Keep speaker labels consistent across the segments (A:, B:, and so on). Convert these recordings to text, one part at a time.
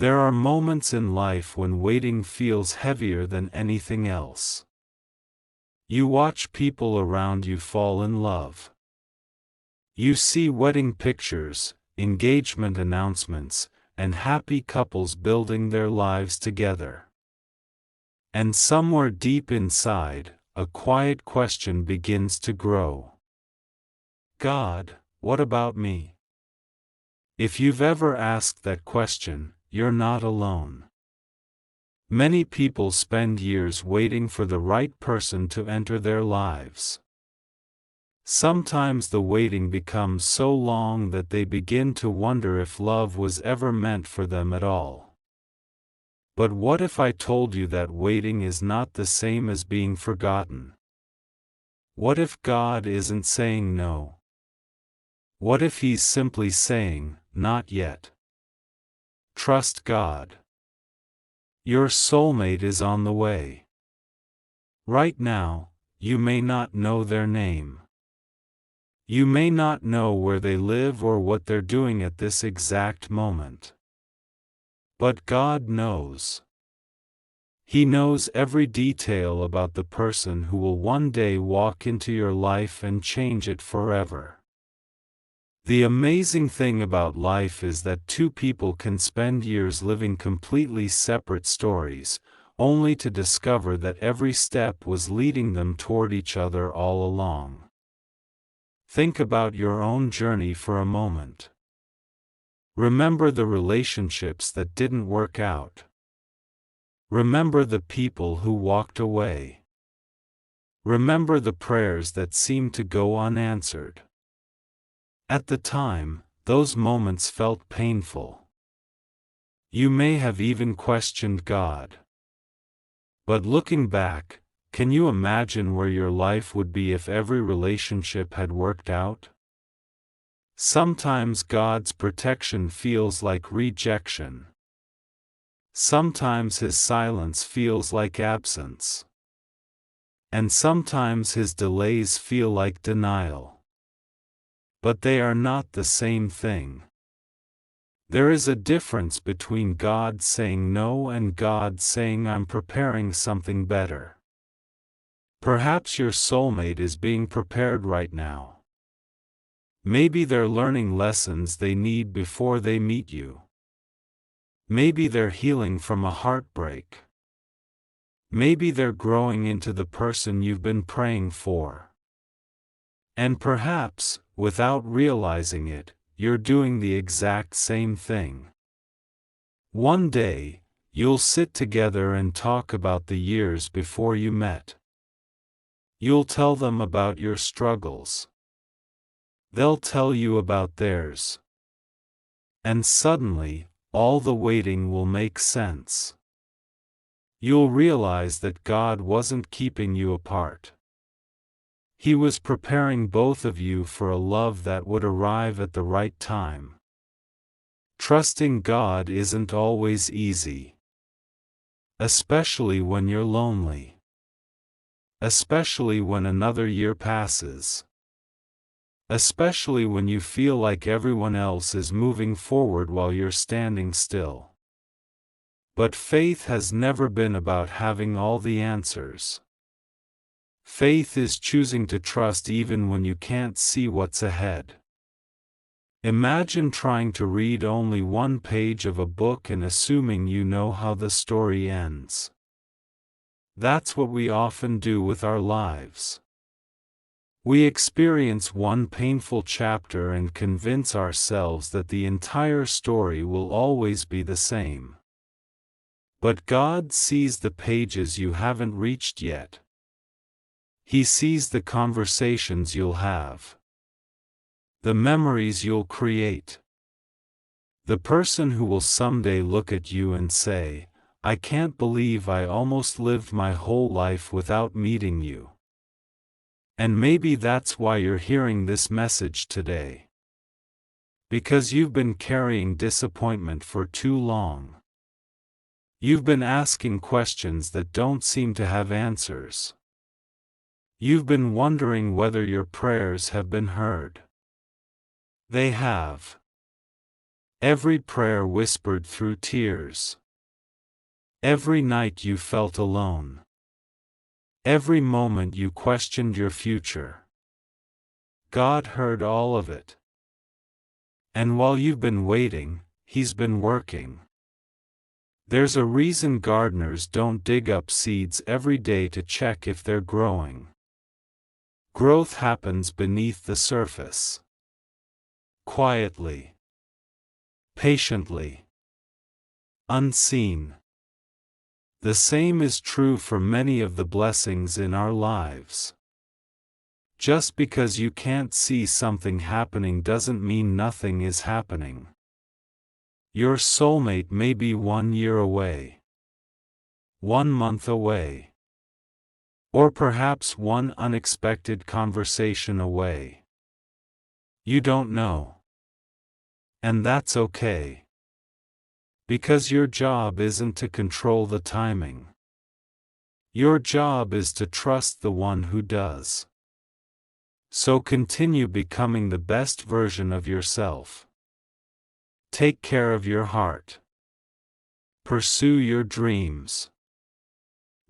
A: There are moments in life when waiting feels heavier than anything else. You watch people around you fall in love. You see wedding pictures, engagement announcements, and happy couples building their lives together. And somewhere deep inside, a quiet question begins to grow. God, what about me? If you've ever asked that question, you're not alone. Many people spend years waiting for the right person to enter their lives. Sometimes the waiting becomes so long that they begin to wonder if love was ever meant for them at all. But what if I told you that waiting is not the same as being forgotten? What if God isn't saying no? What if He's simply saying, not yet? Trust God. Your soulmate is on the way. Right now, you may not know their name. You may not know where they live or what they're doing at this exact moment. But God knows. He knows every detail about the person who will one day walk into your life and change it forever. The amazing thing about life is that two people can spend years living completely separate stories, only to discover that every step was leading them toward each other all along. Think about your own journey for a moment. Remember the relationships that didn't work out. Remember the people who walked away. Remember the prayers that seemed to go unanswered. At the time, those moments felt painful. You may have even questioned God. But looking back, can you imagine where your life would be if every relationship had worked out? Sometimes God's protection feels like rejection. Sometimes His silence feels like absence. And sometimes His delays feel like denial. But they are not the same thing. There is a difference between God saying no and God saying I'm preparing something better. Perhaps your soulmate is being prepared right now. Maybe they're learning lessons they need before they meet you. Maybe they're healing from a heartbreak. Maybe they're growing into the person you've been praying for. And perhaps, without realizing it, you're doing the exact same thing. One day, you'll sit together and talk about the years before you met. You'll tell them about your struggles. They'll tell you about theirs. And suddenly, all the waiting will make sense. You'll realize that God wasn't keeping you apart. He was preparing both of you for a love that would arrive at the right time. Trusting God isn't always easy. Especially when you're lonely. Especially when another year passes. Especially when you feel like everyone else is moving forward while you're standing still. But faith has never been about having all the answers. Faith is choosing to trust even when you can't see what's ahead. Imagine trying to read only one page of a book and assuming you know how the story ends. That's what we often do with our lives. We experience one painful chapter and convince ourselves that the entire story will always be the same. But God sees the pages you haven't reached yet. He sees the conversations you'll have. The memories you'll create. The person who will someday look at you and say, I can't believe I almost lived my whole life without meeting you. And maybe that's why you're hearing this message today. Because you've been carrying disappointment for too long. You've been asking questions that don't seem to have answers. You've been wondering whether your prayers have been heard. They have. Every prayer whispered through tears. Every night you felt alone. Every moment you questioned your future. God heard all of it. And while you've been waiting, He's been working. There's a reason gardeners don't dig up seeds every day to check if they're growing. Growth happens beneath the surface. Quietly. Patiently. Unseen. The same is true for many of the blessings in our lives. Just because you can't see something happening doesn't mean nothing is happening. Your soulmate may be 1 year away, 1 month away, or perhaps one unexpected conversation away. You don't know. And that's okay. Because your job isn't to control the timing. Your job is to trust the one who does. So continue becoming the best version of yourself. Take care of your heart. Pursue your dreams.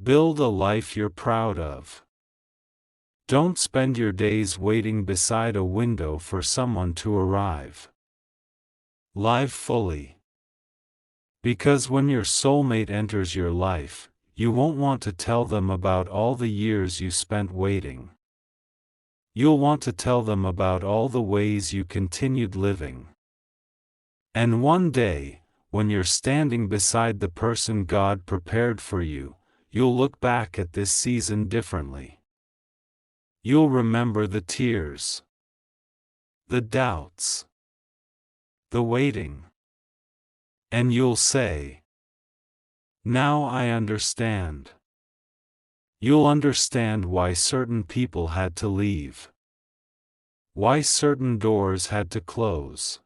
A: Build a life you're proud of. Don't spend your days waiting beside a window for someone to arrive. Live fully. Because when your soulmate enters your life, you won't want to tell them about all the years you spent waiting. You'll want to tell them about all the ways you continued living. And one day, when you're standing beside the person God prepared for you, you'll look back at this season differently. You'll remember the tears, the doubts, the waiting. And you'll say, "Now I understand." You'll understand why certain people had to leave. Why certain doors had to close.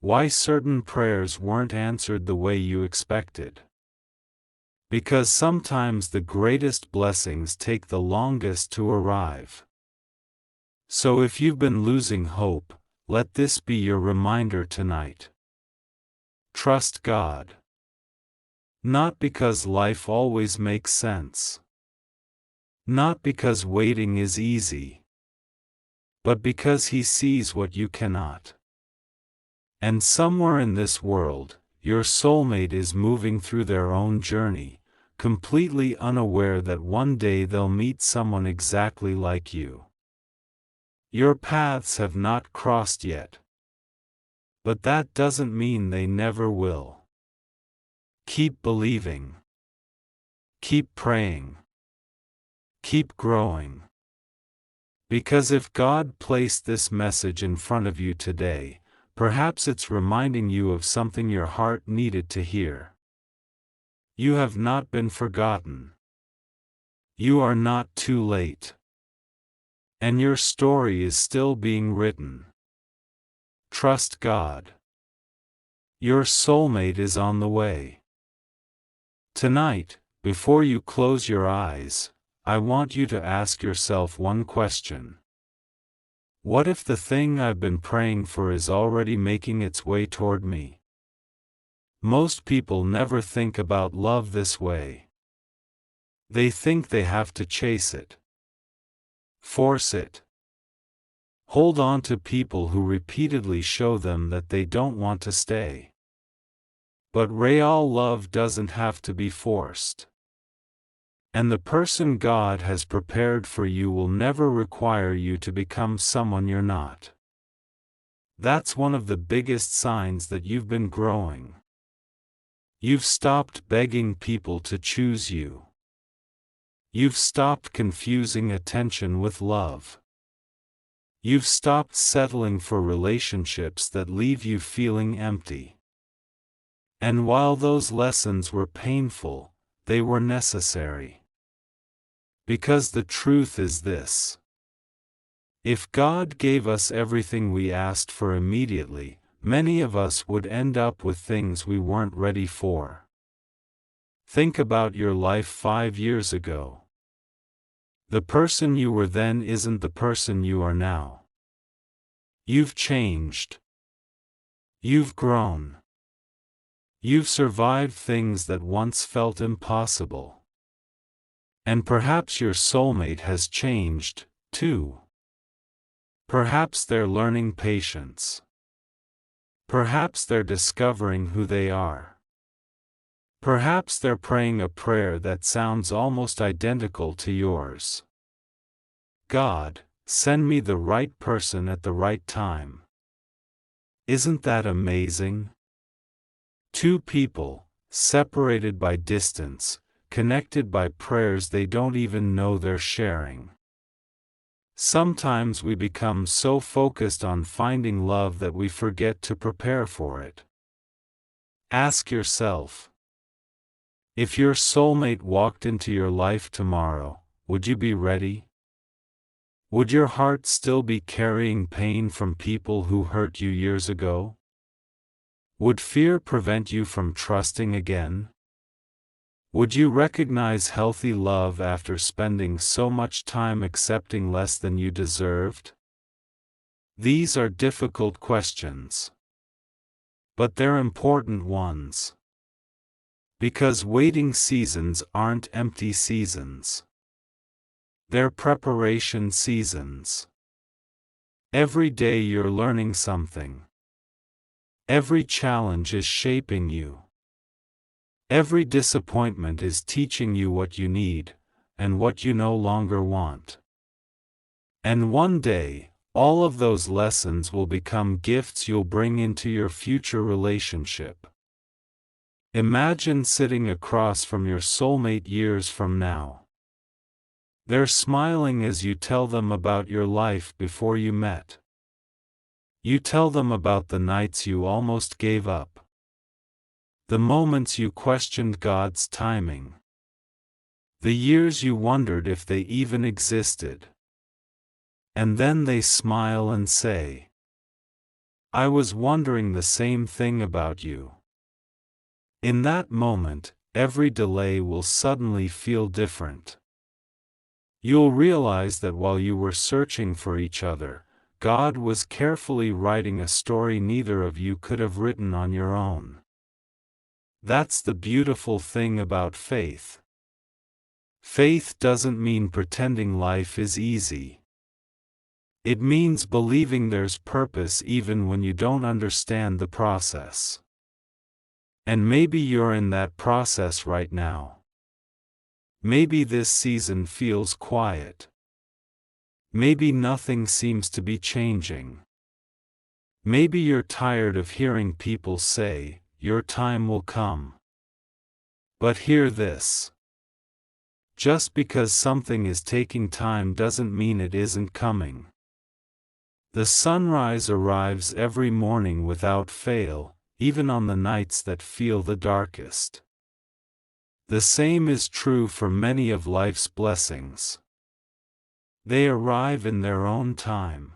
A: Why certain prayers weren't answered the way you expected. Because sometimes the greatest blessings take the longest to arrive. So if you've been losing hope, let this be your reminder tonight. Trust God. Not because life always makes sense. Not because waiting is easy. But because He sees what you cannot. And somewhere in this world, your soulmate is moving through their own journey, completely unaware that one day they'll meet someone exactly like you. Your paths have not crossed yet. But that doesn't mean they never will. Keep believing. Keep praying. Keep growing. Because if God placed this message in front of you today, perhaps it's reminding you of something your heart needed to hear. You have not been forgotten. You are not too late. And your story is still being written. Trust God. Your soulmate is on the way. Tonight, before you close your eyes, I want you to ask yourself one question. What if the thing I've been praying for is already making its way toward me? Most people never think about love this way. They think they have to chase it. Force it. Hold on to people who repeatedly show them that they don't want to stay. But real love doesn't have to be forced. And the person God has prepared for you will never require you to become someone you're not. That's one of the biggest signs that you've been growing. You've stopped begging people to choose you. You've stopped confusing attention with love. You've stopped settling for relationships that leave you feeling empty. And while those lessons were painful, they were necessary. Because the truth is this. If God gave us everything we asked for immediately, many of us would end up with things we weren't ready for. Think about your life 5 years ago. The person you were then isn't the person you are now. You've changed. You've grown. You've survived things that once felt impossible. And perhaps your soulmate has changed, too. Perhaps they're learning patience. Perhaps they're discovering who they are. Perhaps they're praying a prayer that sounds almost identical to yours. God, send me the right person at the right time. Isn't that amazing? Two people, separated by distance, connected by prayers they don't even know they're sharing. Sometimes we become so focused on finding love that we forget to prepare for it. Ask yourself, if your soulmate walked into your life tomorrow, would you be ready? Would your heart still be carrying pain from people who hurt you years ago? Would fear prevent you from trusting again? Would you recognize healthy love after spending so much time accepting less than you deserved? These are difficult questions. But they're important ones. Because waiting seasons aren't empty seasons. They're preparation seasons. Every day you're learning something. Every challenge is shaping you. Every disappointment is teaching you what you need, and what you no longer want. And one day, all of those lessons will become gifts you'll bring into your future relationship. Imagine sitting across from your soulmate years from now. They're smiling as you tell them about your life before you met. You tell them about the nights you almost gave up. The moments you questioned God's timing. The years you wondered if they even existed. And then they smile and say, I was wondering the same thing about you. In that moment, every delay will suddenly feel different. You'll realize that while you were searching for each other, God was carefully writing a story neither of you could have written on your own. That's the beautiful thing about faith. Faith doesn't mean pretending life is easy. It means believing there's purpose even when you don't understand the process. And maybe you're in that process right now. Maybe this season feels quiet. Maybe nothing seems to be changing. Maybe you're tired of hearing people say, your time will come. But hear this. Just because something is taking time doesn't mean it isn't coming. The sunrise arrives every morning without fail, even on the nights that feel the darkest. The same is true for many of life's blessings. They arrive in their own time.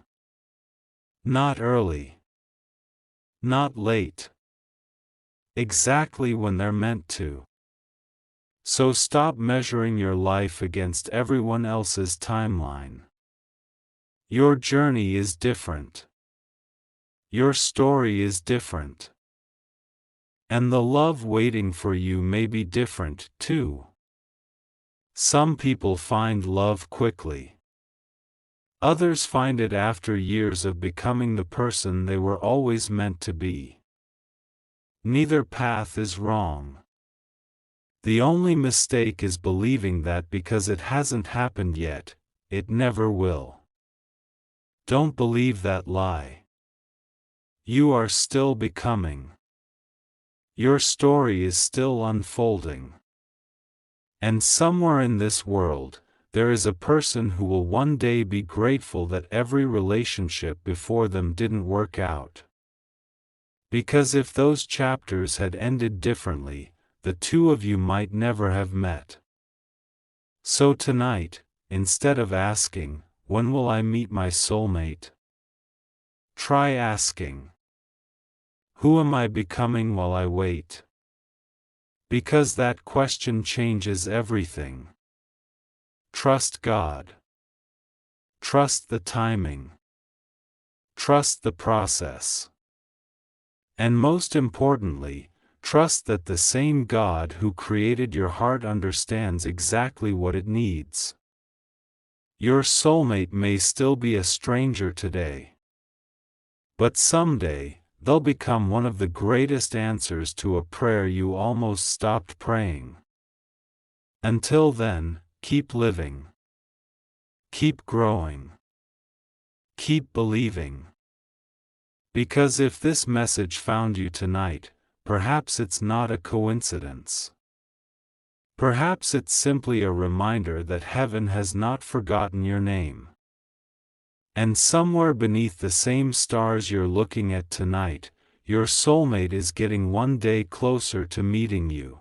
A: Not early. Not late. Exactly when they're meant to. So stop measuring your life against everyone else's timeline. Your journey is different. Your story is different. And the love waiting for you may be different, too. Some people find love quickly. Others find it after years of becoming the person they were always meant to be. Neither path is wrong. The only mistake is believing that because it hasn't happened yet, it never will. Don't believe that lie. You are still becoming. Your story is still unfolding. And somewhere in this world, there is a person who will one day be grateful that every relationship before them didn't work out. Because if those chapters had ended differently, the two of you might never have met. So tonight, instead of asking, when will I meet my soulmate? Try asking, who am I becoming while I wait? Because that question changes everything. Trust God. Trust the timing. Trust the process. And most importantly, trust that the same God who created your heart understands exactly what it needs. Your soulmate may still be a stranger today, but someday, they'll become one of the greatest answers to a prayer you almost stopped praying. Until then, keep living. Keep growing. Keep believing. Because if this message found you tonight, perhaps it's not a coincidence. Perhaps it's simply a reminder that heaven has not forgotten your name. And somewhere beneath the same stars you're looking at tonight, your soulmate is getting one day closer to meeting you.